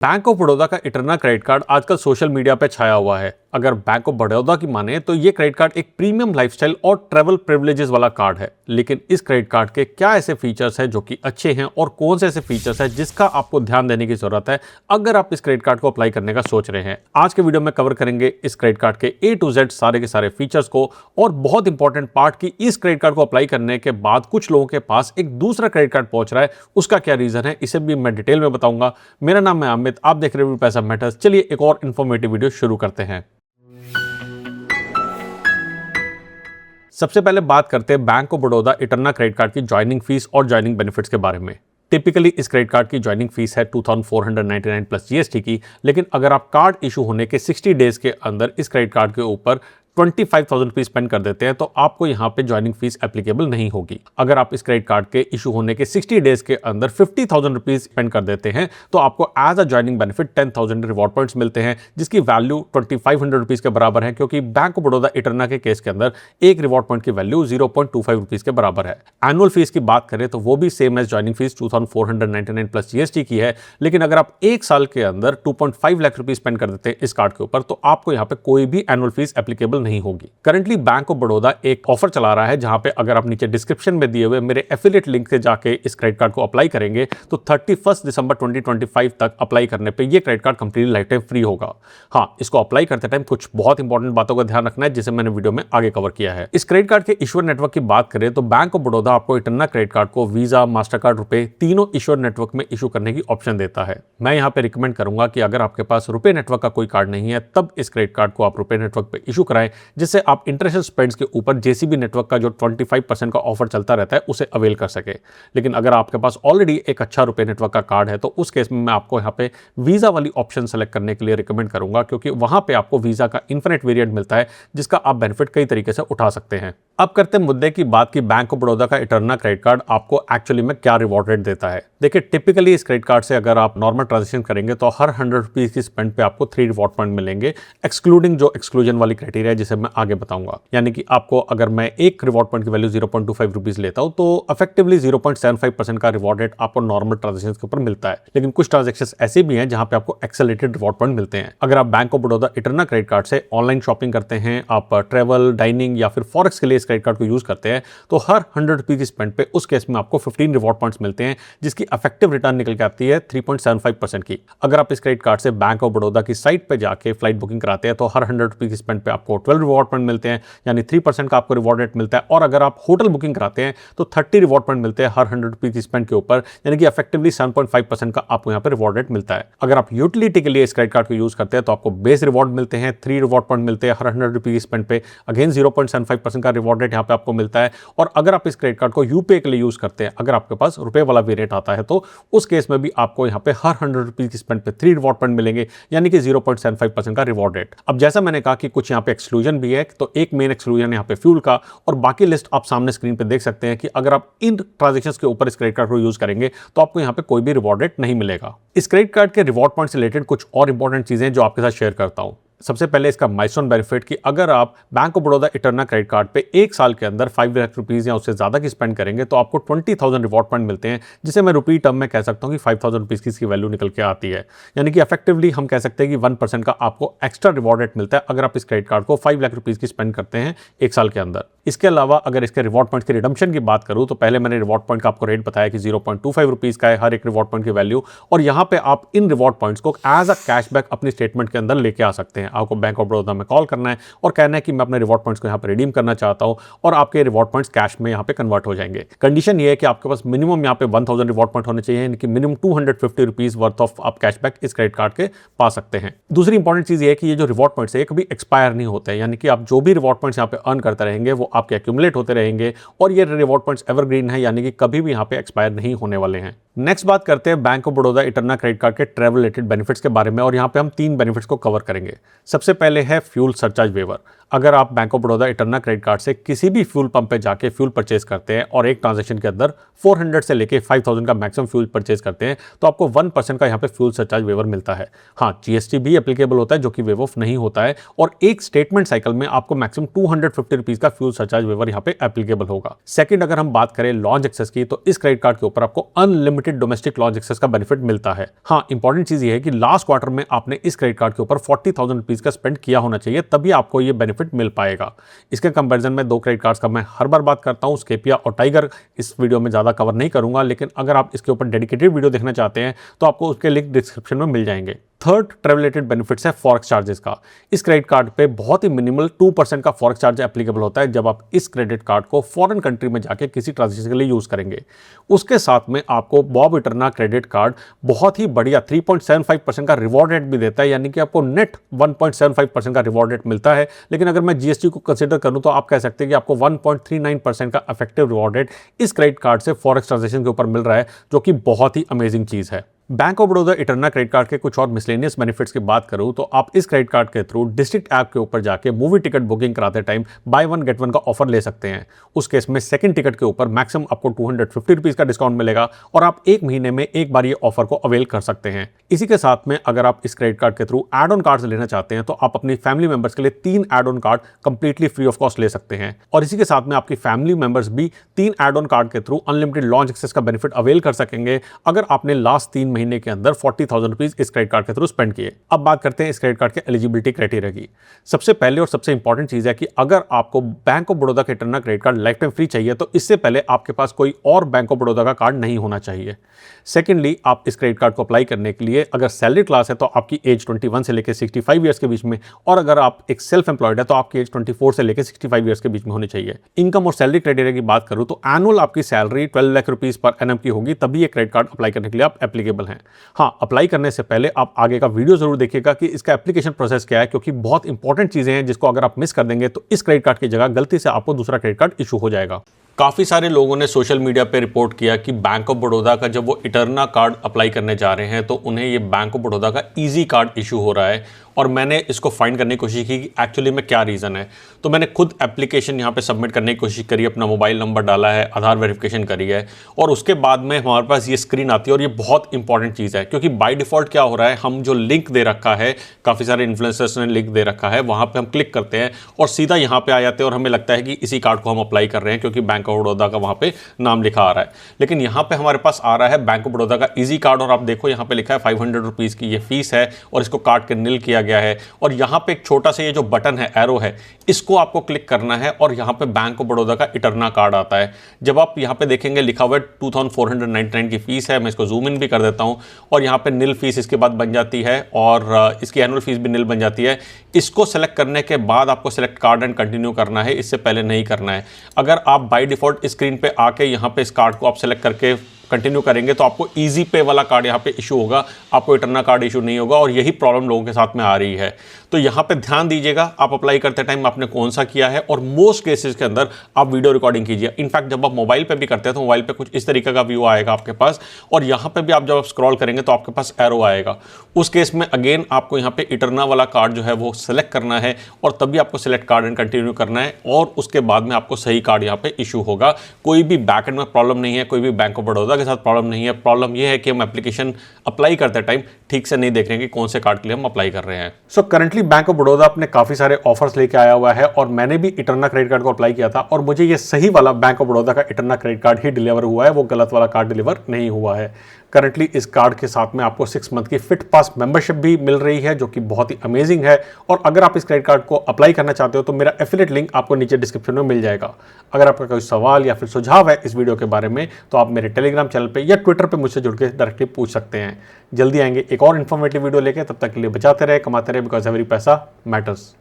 Bank of Baroda का इटर्ना credit card आजकल social media पे छाया हुआ है। अगर बैंक ऑफ बड़ौदा की माने तो ये क्रेडिट कार्ड एक प्रीमियम लाइफस्टाइल और ट्रैवल प्रिविलेजेस वाला कार्ड है। लेकिन इस क्रेडिट कार्ड के क्या ऐसे फीचर्स हैं जो कि अच्छे हैं और कौन से ऐसे फीचर्स हैं जिसका आपको ध्यान देने की जरूरत है अगर आप इस क्रेडिट कार्ड को अप्लाई करने का सोच रहे हैं। आज के वीडियो में कवर करेंगे इस क्रेडिट कार्ड के A to Z सारे के सारे फीचर्स को। और बहुत इंपॉर्टेंट पार्ट की इस क्रेडिट कार्ड को अप्लाई करने के बाद कुछ लोगों के पास एक दूसरा क्रेडिट कार्ड पहुंच रहा है, उसका क्या रीजन है इसे भी मैं डिटेल में बताऊंगा। मेरा नाम है अमित, आप देख रहे हो पैसा मैटर्स। चलिए एक और इंफॉर्मेटिव वीडियो शुरू करते हैं। सबसे पहले बात करते हैं bank of Baroda Eterna credit card की ज्वाइनिंग फीस और ज्वाइनिंग बेनिफिट्स के बारे में। टिपिकली इस क्रेडिट कार्ड की ज्वाइनिंग फीस है 2499 प्लस जीएसटी की। लेकिन अगर आप कार्ड इशू होने के 60 डेज के अंदर इस क्रेडिट कार्ड के ऊपर 25,000 रुपीज स्पेंड कर देते हैं तो आपको यहां पे ज्वाइनिंग फीस एप्लीकेबल नहीं होगी। अगर आप इस क्रेडिट कार्ड के इशू होने के 60 डेज के अंदर 50,000 रुपीज स्पेंड कर देते हैं तो आपको as a joining benefit 10,000 reward points मिलते हैं, जिसकी वैल्यू 2500 रुपीज के बराबर है, क्योंकि बैंक ऑफ बड़ौदा इटर्ना के केस के अंदर एक रिवॉर्ड पॉइंट की वैल्यू 0.25 रुपीज के बराबर है। एनुअल फीस की बात करें तो वो भी same as joining fees 2499 plus GST की है। लेकिन अगर आप एक साल के अंदर 2.5 लाख रुपीज स्पेंड कर देते हैं इस कार्ड के ऊपर तो आपको यहाँ पे कोई भी एनुअल फीस एप्लीकेबल नहीं होगी। करंटली बैंक ऑफ बड़ौदा एक ऑफर चला रहा है जहां पे अगर आप नीचे डिस्क्रिप्शन में दिए हुए मेरे एफिलिएट लिंक से जाके इस क्रेडिट कार्ड को अप्लाई करेंगे तो 31 दिसंबर 2025 तक अप्लाई करने पे ये credit card completely life time free होगा। हाँ, इसको अप्लाई करते टाइम कुछ बहुत इंपॉर्टेंट बातों का ध्यान रखना है जिसे मैंने वीडियो में आगे कवर किया है। इस क्रेडिट कार्ड के इश्यूर नेटवर्क की बात करें तो बैंक ऑफ बड़ौदा आपको इटर्ना क्रेडिट कार्ड को वीजा, मास्टर कार्ड, रुपए तीनों इश्यूर नेटवर्क में इशू करने की ऑप्शन देता है। मैं यहाँ पे रिकमेंड करूंगा कि अगर आपके पास रुपए नेटवर्क का कोई कार्ड नहीं है तब इस क्रेडिट कार्ड को आप रुपए नेटवर्क पे इशू कराएं, जिससे आप इंटरनेशनल स्पेंड्स के ऊपर जेसीबी नेटवर्क का जो 25% का ऑफर चलता रहता है उसे अवेल कर सके। लेकिन अगर आपके पास ऑलरेडी एक अच्छा रुपए नेटवर्क का कार्ड है तो उस केस में मैं आपको यहाँ पे वीजा वाली ऑप्शन सेलेक्ट करने के लिए रिकमेंड करूंगा, क्योंकि वहां पे आपको वीजा का इन्फिनिट वेरिएंट मिलता है जिसका आप बेनिफिट कई तरीके से उठा सकते हैं। अब करते हैं मुद्दे की बात की बैंक ऑफ बड़ौदा का इटर्ना क्रेडिट कार्ड आपको एक्चुअली में क्या रिवॉर्ड रेट देता है। देखिए, टिपिकली इस क्रेडिट कार्ड से अगर आप नॉर्मल ट्रांजेक्शन करेंगे तो हर 100 रुपीज की स्पेंड पे आपको 3 रिवॉर्ड पॉइंट मिलेंगे, एक्सक्लूडिंग जो एक्सक्लूजन वाली क्राइटेरिया है जिसे मैं आगे बताऊंगा। यानी कि आपको अगर मैं एक रिवॉर्ड पॉइंट की वैल्यू 0.25 रुपीज लेता हूं तो इफेक्टिवली 0.75% का रिवॉर्ड रेट आपको नॉर्मल ट्रांजेक्शन के ऊपर मिलता है। लेकिन कुछ ट्रांजेक्शन ऐसे भी हैं जहां पे आपको एक्सेलरेटेड रिवॉर्ड पॉइंट मिलते हैं। अगर आप bank of Baroda Eterna credit card से ऑनलाइन शॉपिंग करते हैं, आप ट्रेवल, डाइनिंग या फिर फॉरेक्स के लिए इस क्रेडिट कार्ड को यूज करते हैं तो हर 100 रुपीज की स्पेंड पे उस केस में आपको 15 रिवॉर्ड पॉइंट्स मिलते हैं, जिसकी इफेक्टिव रिटर्न निकल के आती है 3.75% की। अगर आप इस क्रेडिट कार्ड से बैंक ऑफ बड़ौदा की साइट पे जाके फ्लाइट बुकिंग कराते हैं तो हर 100 रुपीज की स्पेंड पे आपको 12 रिवॉर्ड पॉइंट मिलते हैं, यानी 3% का आपको रिवॉर्ड रेट मिलता है। और अगर आप होटल बुकिंग कराते हैं तो 30 रिवॉर्ड पॉइंट मिलते हैं हर 100 रुपीज की स्पेंड के ऊपर, यानी कि इफेक्टिवली 7.5% का आपको यहाँ पे रिवॉर्ड रेट मिलता है। अगर आप यूटिलिटी के लिए इस क्रेडिट कार्ड को यूज करते हैं तो आपको बेस रिवॉर्ड मिलते हैं, 3 रिवॉर्ड पॉइंट मिलते हैं हर 100 रुपीज की स्पेंड पे, अगेन 0.75% का रिवॉर्ड रेट यहाँ पे आपको मिलता है। और अगर आप इस क्रेडिट कार्ड को यूपीआई के लिए यूज करते हैं, अगर आपके पास रुपए वाला वेरिएंट आता है तो उस केस में भी आपको यहाँ पे हर 100 रुपीज की स्पेंड पे 3 रिवॉर्ड पॉइंट मिलेंगे, यानी कि 0.75% का रिवॉर्ड रेट। अब जैसा मैंने कहा कि कुछ यहाँ पे एक्सक्लूजन भी है, तो एक मेन एक्सक्लूजन यहाँ पे फ्यूल का, और बाकी लिस्ट आप सामने स्क्रीन पे देख सकते हैं कि अगर आप इन ट्रांजैक्शंस के ऊपर इस क्रेडिट कार्ड को यूज करेंगे तो आपको यहाँ पे कोई भी रिवॉर्ड रेट नहीं मिलेगा। इस क्रेडिट कार्ड के रिवॉर्ड पॉइंट से रिलेटेड कुछ और इंपॉर्टेंट चीजें जो आपके साथ शेयर करता हूं। सबसे पहले इसका माइलस्टोन बेनिफिट कि अगर आप bank of Baroda Eterna credit card पे एक साल के अंदर 5 लाख रुपीज या उससे ज्यादा की स्पेंड करेंगे तो आपको 20,000 रिवॉर्ड पॉइंट मिलते हैं, जिसे मैं रुपी टर्म में कह सकता हूं कि 5,000 रुपीज की इसकी वैल्यू निकल के आती है। यानी कि इफेक्टिवली हम कह सकते हैं कि 1% का आपको एक्स्ट्रा रिवॉर्ड रेट मिलता है अगर आप इस क्रेडिट कार्ड को 5 लाख रुपीज की स्पेंड करते हैं एक साल के अंदर। इसके अलावा अगर इसके रिवॉर्ड पॉइंट की रिडम्पशन की बात करूं तो पहले मैंने रिवॉर्ड पॉइंट का आपको रेट बताया कि 0.25 रुपीज का है हर एक रिवॉर्ड पॉइंट की वैल्यू, और यहां पे आप इन रिवॉर्ड पॉइंट्स को एज अ कैशबैक अपनी स्टेटमेंट के अंदर लेके आ सकते हैं। आपको बैंक ऑफ बड़ौदा में कॉल करना है और कहना है कि मैं अपने रिवॉर्ड पॉइंट्स को यहां पे रिडीम करना चाहता हूं, और आपके रिवॉर्ड पॉइंट्स कैश में यहां पे कन्वर्ट हो जाएंगे। कंडीशन ये है कि आपके पास मिनिमम यहां पे 1000 रिवॉर्ड पॉइंट होने चाहिए, यानी कि मिनिमम 250 रुपीज वर्थ ऑफ आप कैशबैक इस क्रेडिट कार्ड के पा सकते हैं। दूसरी इंपॉर्टेंट चीज ये है कि ये जो रिवॉर्ड पॉइंट्स है कभी एक्सपायर नहीं होते हैं, यानी कि आप जो भी रिवॉर्ड पॉइंट्स यहां पे अर्न करते रहेंगे वो आपके एक्यूमुलेट होते रहेंगे, और ये रिवॉर्ड पॉइंट्स एवरग्रीन है, यानी कि कभी भी यहां पे एक्सपायर नहीं होने वाले हैं। नेक्स्ट बात करते हैं bank of Baroda Eterna credit card के ट्रैवल रिलेटेड बेनिफिट्स के बारे में, और यहां पे हम 3 बेनिफिट्स को कवर करेंगे। सबसे पहले है फ्यूल सरचार्ज वेवर। अगर आप bank of Baroda Eterna credit card से किसी भी फ्यूल पंप पे जाके फ्यूल परचेज करते हैं और एक ट्रांजैक्शन के अंदर 400 से लेके 5000 का मैक्सिमम फ्यूल परचेज करते हैं तो आपको 1% का यहाँ पे फ्यूल सरचार्ज वेवर मिलता है। हाँ, जीएसटी भी एप्लीकेबल होता है जो कि वेव ऑफ नहीं होता है, और एक स्टेटमेंट साइकिल में आपको मैक्सिमम 250 रुपीज का फ्यूल सरचार्ज वेवर यहाँ पे एप्लीकेबल होगा। सेकंड, अगर हम बात करें लॉन्च एक्सेस की, तो इस क्रेडिट कार्ड के ऊपर आपको अनलिमिटेड डोमेस्टिक लॉन्च एक्सेस का बेनिफिट मिलता है। हाँ, इंपॉर्टेंट चीज ये है कि लास्ट क्वार्टर में आपने इस क्रेडिट कार्ड के ऊपर 40,000 रुपीज का स्पेंड किया होना चाहिए, तभी आपको ये बेनिफिट मिल पाएगा। इसके कंपैरिजन में दो क्रेडिट कार्ड्स का मैं हर बार बात करता हूँ, स्केपिया और टाइगर, इस वीडियो में ज्यादा कवर नहीं करूंगा, लेकिन अगर आप इसके ऊपर डेडिकेटेड वीडियो देखना चाहते हैं तो आपको उसके लिंक डिस्क्रिप्शन में मिल जाएंगे। थर्ड, ट्रैवल रिलेटेड बेनिफिट्स है फॉरेक्स चार्जेस का। इस क्रेडिट कार्ड पे बहुत ही मिनिमल 2% का फॉरेक्स चार्ज एप्लीकेबल होता है जब आप इस क्रेडिट कार्ड को फॉरेन कंट्री में जाके किसी ट्रांजेक्शन के लिए यूज करेंगे। उसके साथ में आपको बॉब इटरना क्रेडिट कार्ड बहुत ही बढ़िया 3.75% का रिवॉर्ड रेट भी देता है, यानी कि आपको नेट 1.75% का रिवॉर्ड रेट मिलता है। लेकिन अगर मैं जीएसटी को कंसिडर करूं तो आप कह सकते हैं कि आपको 1.39% का इफेक्टिव रिवॉर्ड रेट इस क्रेडिट कार्ड से फॉरेक्स ट्रांजेक्शन के ऊपर मिल रहा है, जो कि बहुत ही अमेजिंग चीज है। Bank of Baroda Eterna credit card के कुछ और मिसलेनियस बेनिफिट्स की बात करूं तो आप इस क्रेडिट कार्ड के थ्रू डिस्ट्रिक्ट ऐप के ऊपर जाके मूवी टिकट बुकिंग कराते time by one get one का ऑफर ले सकते हैं। उस केस में सेकंड टिकट के ऊपर मैक्सिमम आपको 250 रुपीज का डिस्काउंट मिलेगा और आप एक महीने में एक बार ये ऑफर को अवेल कर सकते हैं। इसी के साथ में अगर आप इस क्रेडिट कार्ड के थ्रू एड ऑन कार्ड लेना चाहते हैं तो आप अपनी फैमिली मेंबर्स के लिए 3 add on card completely free of cost ले सकते हैं। और इसी के साथ में आपकी फैमिली मेंबर्स भी 3 एड ऑन कार्ड के थ्रू अनलिमिटेड लॉन्च एक्सेस का बेनिफिट अवेल कर सकेंगे अगर आपने लास्ट 3 महीने के अंदर 40,000 रुपीज इस क्रेडिट कार्ड के थ्रू स्पेंड किए। अब बात करते हैं इस क्रेडिट कार्ड के एलिजिबिलिटी क्राइटेरिया की। सबसे पहले और सबसे इंपॉर्टेंट चीज है कि अगर आपको बैंक ऑफ बड़ौदा का Eterna credit card lifetime free चाहिए तो इससे पहले आपके पास कोई और बैंक ऑफ बड़ौदा का कार्ड नहीं होना चाहिए। सेकेंडली, आप इस क्रेडिट कार्ड को अप्लाई करने के लिए अगर सैलरी क्लास है तो आपकी एज 21 से लेकर 65 ईयर्स के बीच में, और अगर आप एक सेल्फ एम्प्लॉयड है तो आपकी एज 24 से लेकर 65 ईयर्स के बीच में होनी चाहिए। इनकम और सैलरी क्राइटेरिया की बात करूं तो एनुअल आपकी salary 12 lakh rupees per annum की होगी, तभी ये क्रेडिट कार्ड अप्लाई करने के लिए आप एप्लीकेबल हैं। हाँ, अप्लाई करने से पहले आप आगे का वीडियो जरूर देखिएगा कि इसका एप्लीकेशन प्रोसेस क्या है, क्योंकि बहुत इंपॉर्टेंट चीजें हैं जिसको अगर आप मिस कर देंगे तो इस क्रेडिट कार्ड की जगह गलती से आपको दूसरा क्रेडिट कार्ड इशू हो जाएगा। काफ़ी सारे लोगों ने सोशल मीडिया पे रिपोर्ट किया कि बैंक ऑफ बड़ौदा का जब वो इटरना कार्ड अप्लाई करने जा रहे हैं तो उन्हें ये बैंक ऑफ बड़ौदा का इजी कार्ड इशू हो रहा है, और मैंने इसको फाइंड करने की कोशिश की कि एक्चुअली में क्या रीज़न है। तो मैंने खुद एप्लीकेशन यहाँ पे सबमिट करने की कोशिश करी, अपना मोबाइल नंबर डाला है, आधार वेरिफिकेशन करी है, और उसके बाद में हमारे पास ये स्क्रीन आती है। और ये बहुत इंपॉर्टेंट चीज़ है, क्योंकि बाय डिफ़ॉल्ट क्या हो रहा है, हम जो लिंक दे रखा है, काफ़ी सारे इन्फ्लुएंसर्स ने लिंक दे रखा है, वहाँ पर हम क्लिक करते हैं और सीधा यहाँ पर आ जाते हैं और हमें लगता है कि इसी कार्ड को हम अप्लाई कर रहे हैं क्योंकि बैंक ऑफ बड़ौदा का वहाँ पे नाम लिखा आ रहा है। लेकिन यहाँ पे हमारे पास आ रहा है बैंक ऑफ बड़ौदा का इजी कार्ड, और आप देखो यहाँ पे लिखा है 500 रुपीज़ की ये फीस है और इसको काट के निल किया गया है। और यहाँ पे एक छोटा सा ये जो बटन है, एरो है, इसको आपको क्लिक करना है और यहाँ पे बैंक ऑफ बड़ौदा का इटरना कार्ड आता है। जब आप यहाँ पे देखेंगे लिखा हुआ है 2499 की फीस है, मैं इसको जूम इन भी कर देता हूँ, और यहाँ पे निल फीस इसके बाद बन जाती है और इसकी एनुअल फीस भी निल बन जाती है। इसको सेलेक्ट करने के बाद आपको सेलेक्ट कार्ड एंड कंटिन्यू करना है, इससे पहले नहीं करना है। अगर आप बाय डिफॉल्ट स्क्रीन पे आके यहाँ पे इस कार्ड को आप सेलेक्ट करके कंटिन्यू करेंगे तो आपको इजी पे वाला कार्ड यहाँ पे इशू होगा, आपको इटरना कार्ड इशू नहीं होगा, और यही प्रॉब्लम लोगों के साथ में आ रही है। तो यहाँ पे ध्यान दीजिएगा, आप अप्लाई करते टाइम आपने कौन सा किया है, और मोस्ट केसेस के अंदर आप वीडियो रिकॉर्डिंग कीजिए। इनफैक्ट जब आप मोबाइल पे भी करते हैं तो मोबाइल पे कुछ इस तरीके का व्यू आएगा आपके पास, और यहाँ पे भी आप जब आप स्क्रॉल करेंगे तो आपके पास एरो आएगा। उस केस में अगेन आपको यहाँ पे इटरना वाला कार्ड जो है वो सिलेक्ट करना है, और तभी आपको सिलेक्ट कार्ड एंड कंटिन्यू करना है, और उसके बाद में आपको सही कार्ड यहाँ पे इशू होगा। कोई भी बैक एंड में प्रॉब्लम नहीं है, कोई भी बैंक ऑफ बड़ौदा के साथ प्रॉब्लम नहीं है। प्रॉब्लम यह है कि हम एप्लीकेशन अप्लाई करते टाइम ठीक से नहीं देख रहे हैं कि कौन से कार्ड के लिए हम अप्लाई कर रहे हैं। So currently bank of Baroda अपने काफी सारे ऑफर्स लेके आया हुआ है, और मैंने भी इटरना क्रेडिट कार्ड को अप्लाई किया था और मुझे ये सही वाला बैंक ऑफ बड़ौदा का इटरना क्रेडिट कार्ड ही डिलीवर हुआ है, वो गलत वाला कार्ड डिलीवर नहीं हुआ है। करंटली इस कार्ड के साथ में आपको 6 मंथ की फिट पास मेंबरशिप भी मिल रही है, जो कि बहुत ही अमेजिंग है। और अगर आप इस क्रेडिट कार्ड को अप्लाई करना चाहते हो तो मेरा एफिलिएट लिंक आपको नीचे डिस्क्रिप्शन में मिल जाएगा। अगर आपका कोई सवाल या फिर सुझाव है इस वीडियो के बारे में तो आप मेरे टेलीग्राम चैनल पे या ट्विटर पे मुझसे जुड़ के डायरेक्टली पूछ सकते हैं। जल्दी आएंगे एक और इन्फॉर्मेटिव वीडियो लेके, तब तक के लिए बचाते रहे, कमाते रहे, बिकॉज एवरी पैसा मैटर्स।